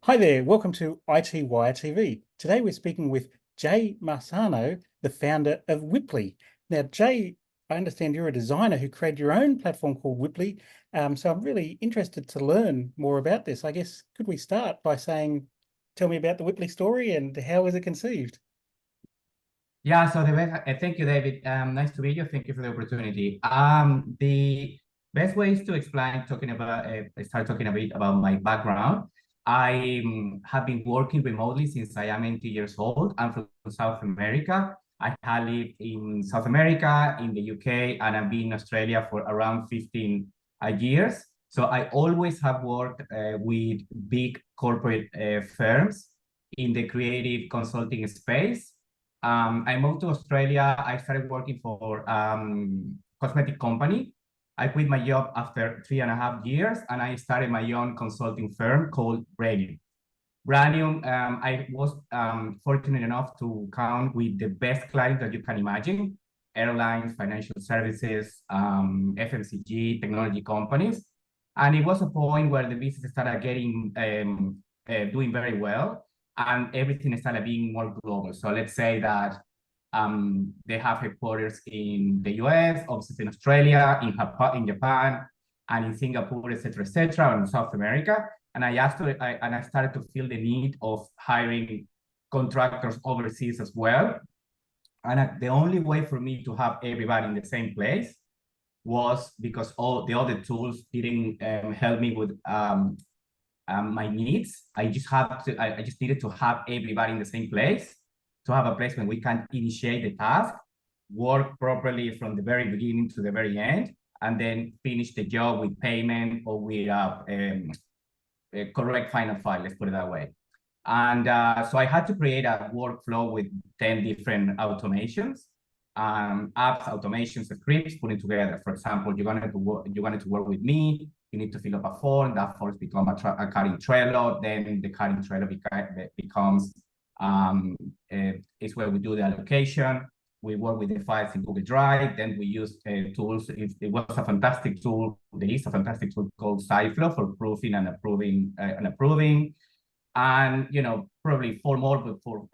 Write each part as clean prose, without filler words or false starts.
Hi there, welcome to iTWireTV. Today we're speaking with Jay Marcano, the founder of Wippli. Now, Jay, I understand you're a designer who created your own platform called Wippli. So I'm really interested to learn more about this. I guess, could we start by tell me about the Wippli story and how was it conceived? Yeah, so the best, thank you, David. Nice to meet you. Thank you for the opportunity. The best way is to start talking a bit about my background. I have been working remotely since I am 20 years old. I'm from South America. I have lived in South America, in the UK, and I've been in Australia for around 15 years. So I always have worked with big corporate firms in the creative consulting space. I moved to Australia. I started working for cosmetic company. I quit my job after 3.5 years, and I started my own consulting firm called Branium. Branium, I was fortunate enough to count with the best clients that you can imagine: airlines, financial services, FMCG, technology companies. And it was a point where the business started getting doing very well, and everything started being more global. So let's say that they have headquarters in the US, offices in Australia, in Japan, and in Singapore, et cetera, in South America. And I started to feel the need of hiring contractors overseas as well. And the only way for me to have everybody in the same place was because all the other tools didn't help me with my needs. I just needed to have everybody in the same place, to have a place where we can initiate the task, work properly from the very beginning to the very end, and then finish the job with payment or with a correct final file, let's put it that way. And so I had to create a workflow with 10 different automations, apps, automations, scripts, putting together. For example, you wanted to work with me, you need to fill up a form, that form becomes a card in Trello, then the card in Trello becomes, is where we do the allocation. We work with the files in Google Drive, then we use tools. It was a fantastic tool. There is a fantastic tool called Cyflow for proofing and approving. And probably four more, but for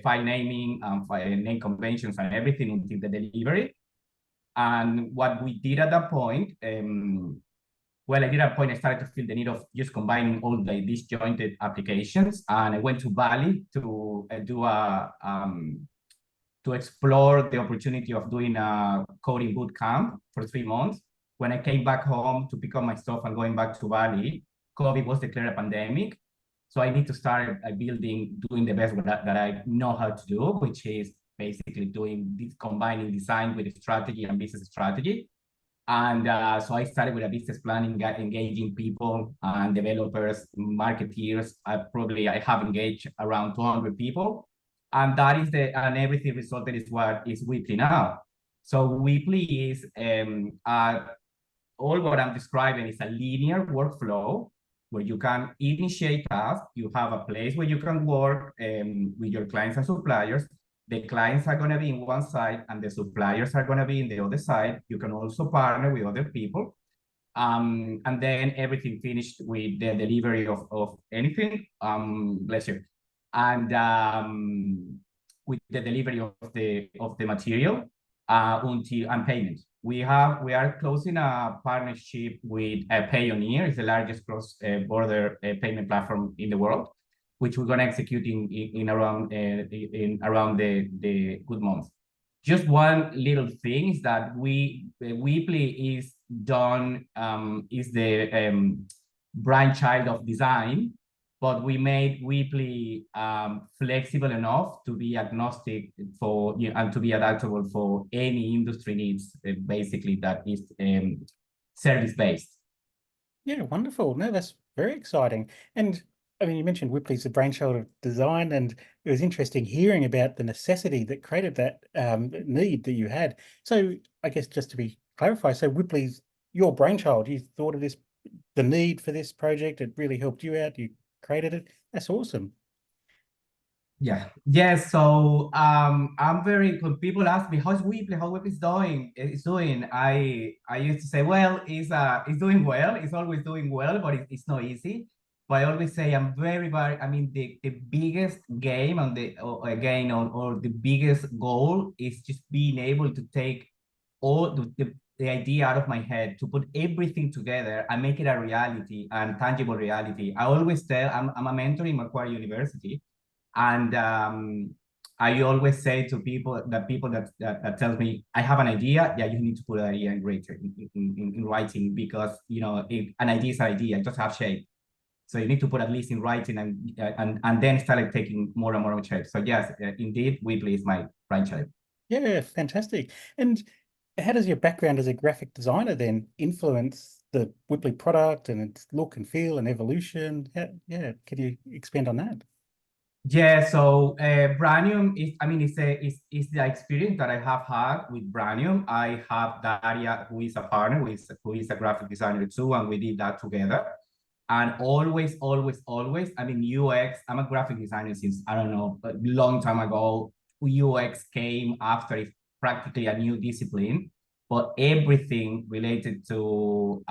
file naming and name conventions and everything until the delivery. And what we did at that point, I started to feel the need of just combining all the disjointed applications, and I went to Bali to to explore the opportunity of doing a coding boot camp for 3 months. When I came back home to pick up my stuff and going back to Bali, COVID was declared a pandemic. So I need to start doing the best that I know how to do, which is basically doing this, combining design with strategy and business strategy. And so I started with a business plan, engaging people and developers, marketeers. I have engaged around 200 people, and everything resulted is what is Wippli now. So Wippli is all what I'm describing is a linear workflow where you can initiate tasks. You have a place where you can work with your clients and suppliers. The clients are going to be in one side and the suppliers are going to be in the other side. You can also partner with other people. And then everything finished with the delivery of anything, bless you, and with the delivery of the material until and payment. We are closing a partnership with Payoneer. It's the largest cross-border payment platform in the world, which we're going to execute in around the good month. Just one little thing is that Wippli is the brainchild of design, but we made Wippli flexible enough to be agnostic and to be adaptable for any industry needs, basically that is service based. Yeah, wonderful. No, that's very exciting. And I mean, you mentioned Wippli's the brainchild of design, and it was interesting hearing about the necessity that created that need that you had. So I guess just to be clarified, so Wippli's your brainchild. You thought of the need for this project. It really helped you out. You created it. That's awesome. Yeah. Yes. So I'm when people ask me how Wippli is doing, I used to say, well, it's doing well. It's always doing well, but it's not easy. But I always say I'm very, I mean, the biggest game on the, or the biggest goal is just being able to take all the idea out of my head, to put everything together and make it a reality and tangible reality. I always tell, I'm a mentor in Macquarie University, and I always say to people that tells me I have an idea, yeah, you need to put an idea in writing, because an idea is an idea, it just have shape. So you need to put at least in writing, and then start like taking more and more shape. So yes, indeed, Wippli is my brainchild. Yeah, fantastic. And how does your background as a graphic designer then influence the Wippli product and its look and feel and evolution? Yeah, can you expand on that? Yeah, so Branium is, I mean, it's the experience that I have had with Branium. I have Daria, who is a partner, who is a graphic designer too, and we did that together. And always, I mean, UX, I'm a graphic designer since, I don't know, a long time ago. UX came after, it's practically a new discipline, but everything related to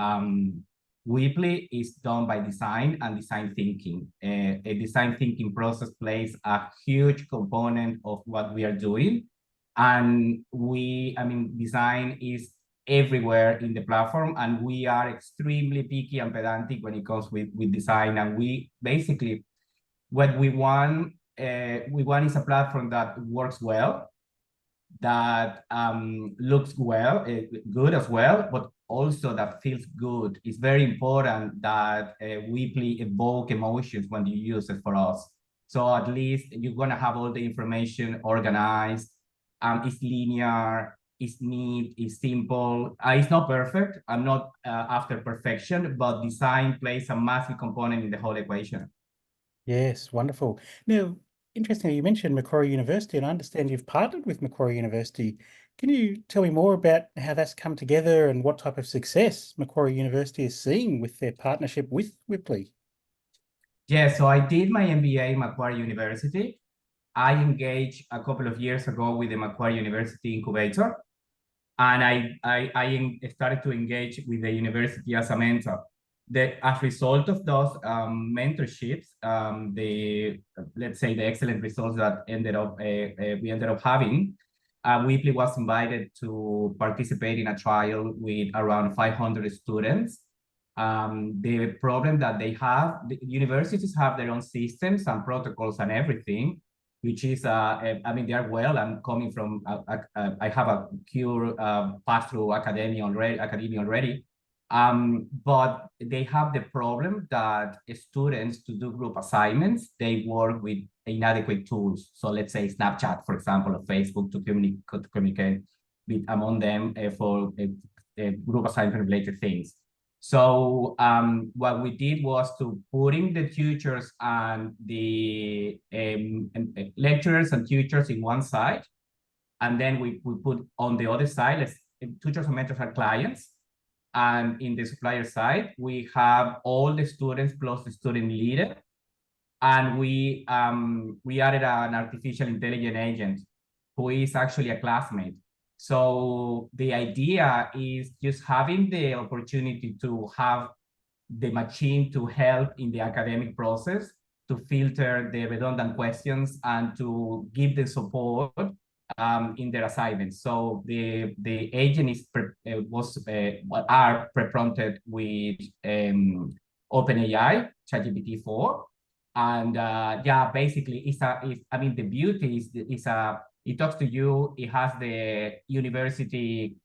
Wippli is done by design and design thinking. A design thinking process plays a huge component of what we are doing. And I mean, design is everywhere in the platform, and we are extremely picky and pedantic when it comes with design. And we basically, what we want is a platform that works well, that looks good as well, but also that feels good. It's very important that Weebly evoke emotions when you use it for us. So at least you're gonna have all the information organized. It's linear, it's neat, it's simple. It's not perfect. I'm not after perfection, but design plays a massive component in the whole equation. Yes, wonderful. Now, interestingly, you mentioned Macquarie University, and I understand you've partnered with Macquarie University. Can you tell me more about how that's come together and what type of success Macquarie University is seeing with their partnership with Wippli? Yeah, so I did my MBA in Macquarie University. I engaged a couple of years ago with the Macquarie University Incubator, and I started to engage with the university as a mentor. As a result of those mentorships, let's say the excellent results that we ended up having, Weebly was invited to participate in a trial with around 500 students. The problem that they have, the universities have their own systems and protocols and everything, which is, I mean, they are well. I'm coming from, I have a pure pass through academia already. But they have the problem that students, to do group assignments, they work with inadequate tools. So let's say Snapchat, for example, or Facebook, to communicate among them for group assignment related things. So what we did was to putting the tutors and the lecturers and tutors in one side, and then we put on the other side, tutors and mentors are clients, and in the supplier side, we have all the students plus the student leader, and we added an artificial intelligence agent who is actually a classmate. So the idea is just having the opportunity to have the machine to help in the academic process, to filter the redundant questions and to give the support in their assignments. So the agent is are pre-prompted with OpenAI, ChatGPT-4, and yeah, basically I mean, the beauty is it talks to you. It has the university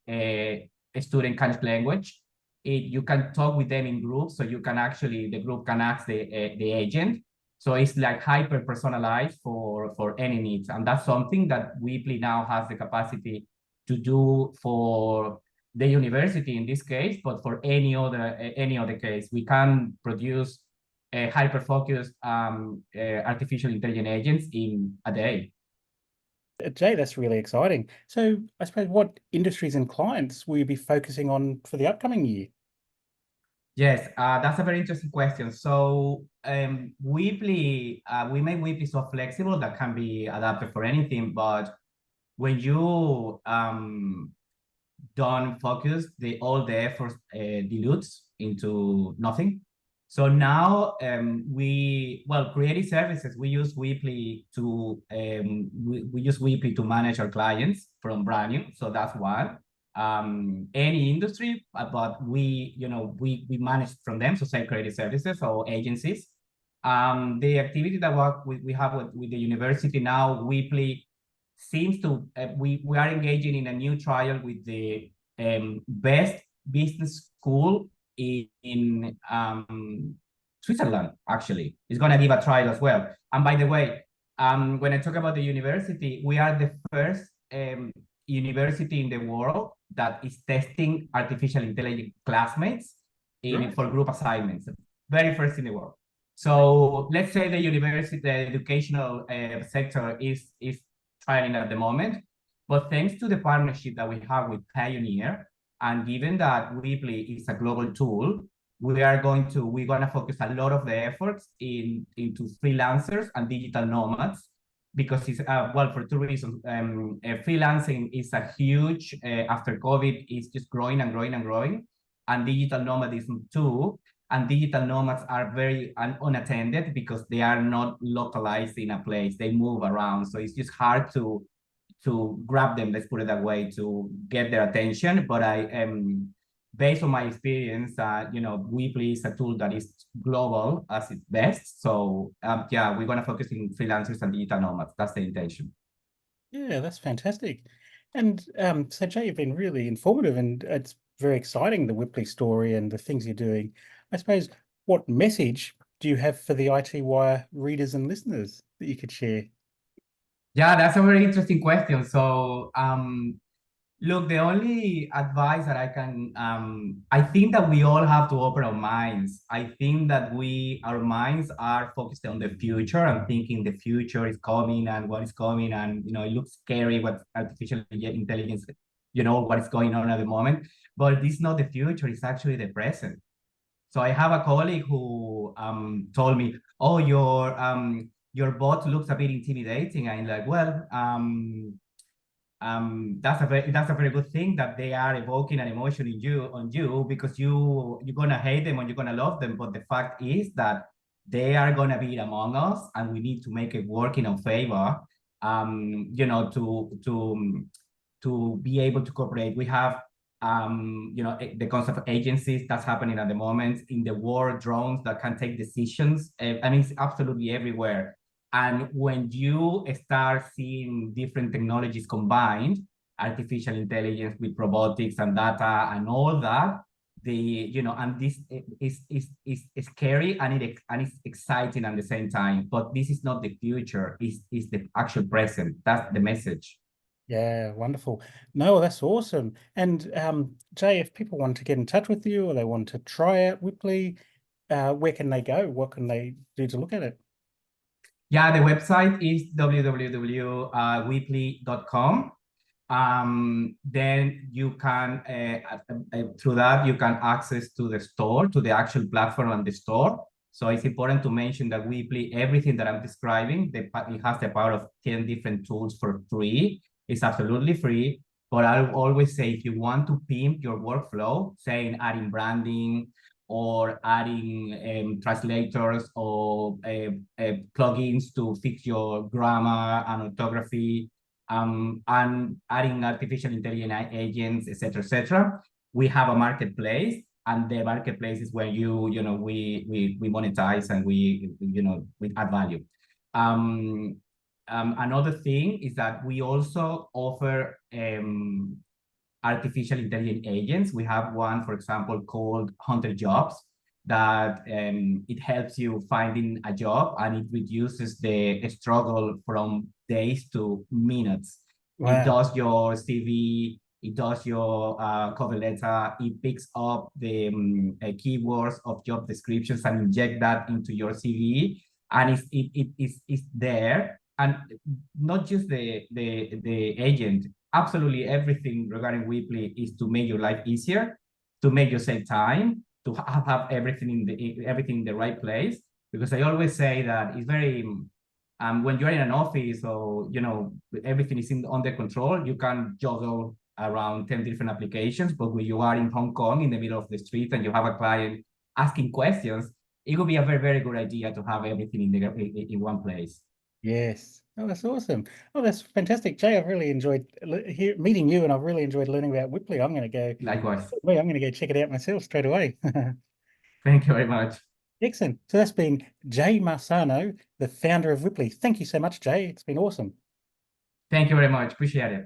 student kind of language. You can talk with them in groups, so you can actually, the group can ask the agent. So it's like hyper personalized for any needs, and that's something that Weebly now has the capacity to do for the university in this case, but for any other case, we can produce a hyper focused artificial intelligence agents in a day. Jay, that's really exciting. So I suppose what industries and clients will you be focusing on for the upcoming year? Yes, that's a very interesting question. So Weebly, we made Weebly so flexible that can be adapted for anything. But when you don't focus, all the effort dilutes into nothing. So now creative services, we use Wippli to we use Wippli to manage our clients from brand new. So that's one. Any industry, but we manage from them. So say creative services or agencies. The activity that we have with the university now, Wippli seems to we are engaging in a new trial with the best business school in Switzerland. Actually, it's going to give a trial as well. And by the way, when I talk about the university, we are the first university in the world that is testing artificial intelligence classmates for group assignments. Very first in the world. So let's say the university, the educational sector is trialing at the moment, but thanks to the partnership that we have with Pioneer, and given that Wippli is a global tool, we're gonna focus a lot of the efforts into freelancers and digital nomads, because it's for two reasons. Freelancing is a huge after COVID is just growing and growing and growing, and digital nomadism too. And digital nomads are very unattended because they are not localized in a place. They move around, so it's just hard to grab them, let's put it that way, to get their attention. But I am, based on my experience, Wippli is a tool that is global as its best. So yeah, we're gonna focus on freelancers and digital nomads. That's the intention. Yeah, that's fantastic. And so Jay, you've been really informative, and it's very exciting, the Wippli story and the things you're doing. I suppose, what message do you have for the IT Wire readers and listeners that you could share? Yeah, that's a very interesting question. So look, the only advice that I think that we all have to open our minds. I think that our minds are focused on the future and thinking the future is coming and what is coming. And, it looks scary what artificial intelligence, what is going on at the moment. But this is not the future, it's actually the present. So I have a colleague who told me, oh, your bot looks a bit intimidating. I'm like, well, that's a very good thing that they are evoking an emotion on you, because you're gonna hate them or you're gonna love them. But the fact is that they are gonna be among us, and we need to make it work in our favor. To be able to cooperate. We have the concept of agencies that's happening at the moment in the war, drones that can take decisions. I mean, it's absolutely everywhere. And when you start seeing different technologies combined, artificial intelligence with robotics and data and all that, and this is scary and it's exciting at the same time. But this is not the future; it's the actual present. That's the message. Yeah, wonderful. No, that's awesome. And Jay, if people want to get in touch with you or they want to try out Wippli, where can they go? What can they do to look at it? Yeah, the website is www.wippli.com. Then you can through that you can access to the store, to the actual platform and the store. So it's important to mention that Wippli, everything that I'm describing, it has the power of 10 different tools for free. It's absolutely free. But I always say, if you want to pimp your workflow, saying adding branding or adding translators or plugins to fix your grammar and orthography, and adding artificial intelligence agents, etc. We have a marketplace, and the marketplace is where we monetize and we add value. Another thing is that we also offer artificial intelligence agents. We have one, for example, called Hunter Jobs, that it helps you finding a job, and it reduces the struggle from days to minutes. It Wow. does your CV, it does your cover letter, it picks up the keywords of job descriptions and inject that into your CV, and it's there. And not just the agent, absolutely everything regarding Wippli is to make your life easier, to make you save time, to have everything in the right place. Because I always say that it's very when you're in an office, or everything is under control, you can juggle around 10 different applications. But when you are in Hong Kong in the middle of the street and you have a client asking questions, it would be a very, very good idea to have everything in one place. Yes. Oh, that's awesome. Oh, that's fantastic. Jay, I've really enjoyed meeting you, and I've really enjoyed learning about Wippli. I'm going to go, Likewise. I'm going to go check it out myself straight away. Thank you very much. Excellent. So that's been Jay Marcano, the founder of Wippli. Thank you so much, Jay. It's been awesome. Thank you very much. Appreciate it.